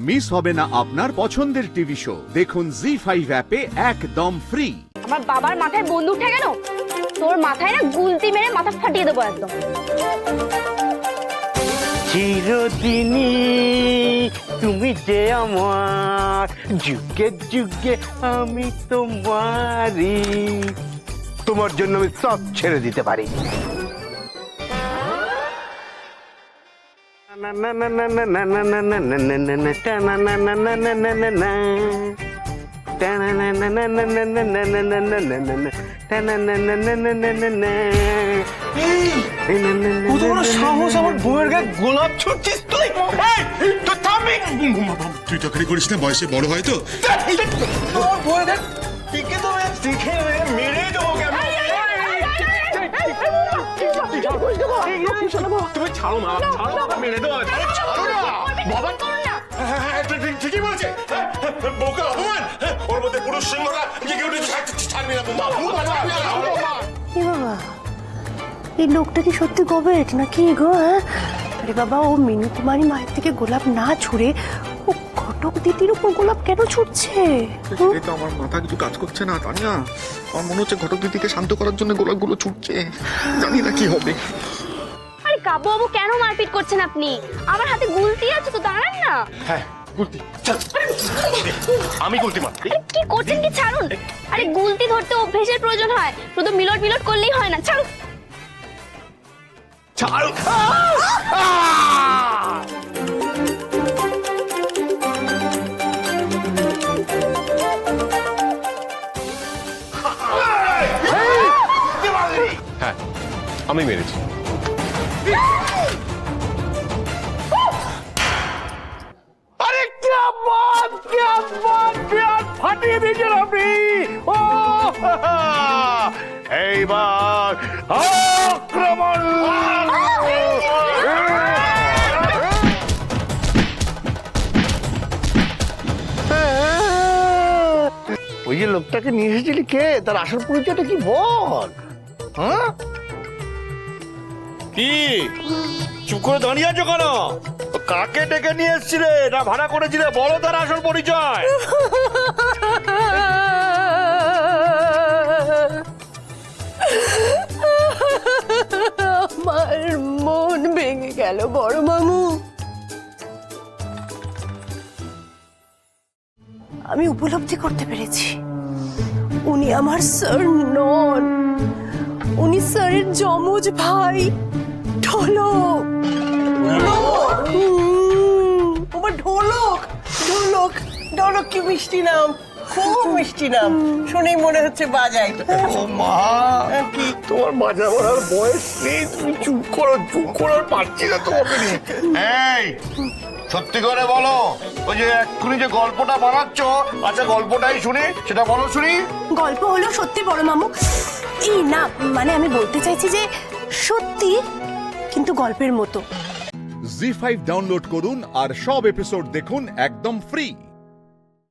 Miss হবে না আপনার পছন্দের টিভি শো। দেখুন জি5 অ্যাপে একদম ফ্রি। আমার বাবার মাথায় বন্দুক ঠেকে কেন? তোর মাথায় না গুলতি মেরে মাথা ফাটিয়ে দেবো একদম। চিরদিনই তুমি যে আমার, যুগে যুগে আমি তোমারই। তোমার জন্য আমি সব ছেড়ে দিতে পারি। সাহস আমার বউয়ের গায়ে গোলাপ ছুটছিস তুই? তুই চাকরি করিস না, বয়সে বড় হয় তো। আমার বউয়ের গায়ে টিকে দেবে, টিকে মেরে দেবো। তুমি ছাড়ো না, ছাড়ো, মেরে দেবো। বাবা ঠিকই বলেছে, বউকে অপমান, ওর মধ্যে পুরুষ সিংহরা ছাড়বি না। বাবা, এই লোকটা কি সত্যি গবেট নাকি গো? আরে বাবা, ও মিনু কুমারী মায়ের থেকে গোলাপ না ছুঁড়ে ও ঘটক দিদির উপর গোলাপ কেন ছুটছে? সেটাই তো আমার মাথা কিছু কাজ করছে না তানিয়া। আমার মনে হচ্ছে ঘটক দিদিকে শান্ত করার জন্য গোলাপগুলো ছুটছে। জানি না কি হবে। আরে কাব্য বাবু, কেন মারপিট করছেন আপনি? আমার হাতে গুলতি আছে তো, দাঁড়ান না। হ্যাঁ, গুলতি, আমি গুলতি মার। কি করছেন কি? ছাড়ুন। আরে গুলতি ধরতে অভ্যেসের প্রয়োজন হয়, শুধু মিলট মিলট করলেই হয় না। ছাড়ুন। ছাড়। হ্যাঁ, আমি মেরেছি। আরে क्या बात ফাটিয়ে দিয়েছেন আপনি। ও এইবার আক্রমণ। ওই যে লোকটাকে নিয়ে এসেছিলি কে? তার আসল পরিচয়টা কি বল? হ্যাঁ, কি চুপ করে দাঁড়িয়ে আছো কেন? কাকে ডেকে নিয়ে এসছিলে না ভাড়া করেছিলে? বলো তার আসল পরিচয়। আমার মন ভেঙে গেল বড় মামু। আমি উপলব্ধি করতে পেরেছি উনি আমার স্যার নন, উনি স্যারের যমজ ভাই ঢোলক। তোমার ঢোলক? ঢোলক, ঢোলক কি মিষ্টি নাম, খুব মিষ্টি নাম, শুনেই মনে হচ্ছে বাজাই। ও মা, কি তোমার বাজা বলার বয়স নেই, তুমি চুপ করো, চুপ করার পারছি না তোমাকে নিয়ে। এই সত্যি করে বলো, ওই যে এক্ষুনি যে গল্পটা বানাচ্ছ, আচ্ছা গল্পটাই শুনি, সেটা বলো শুনি। গল্প হলো সত্যি বড় মামু। এই না, মানে আমি বলতে চাইছি যে সত্যি কিন্তু গল্পের মতো। জি5 ডাউনলোড করুন আর সব এপিসোড দেখুন একদম ফ্রি।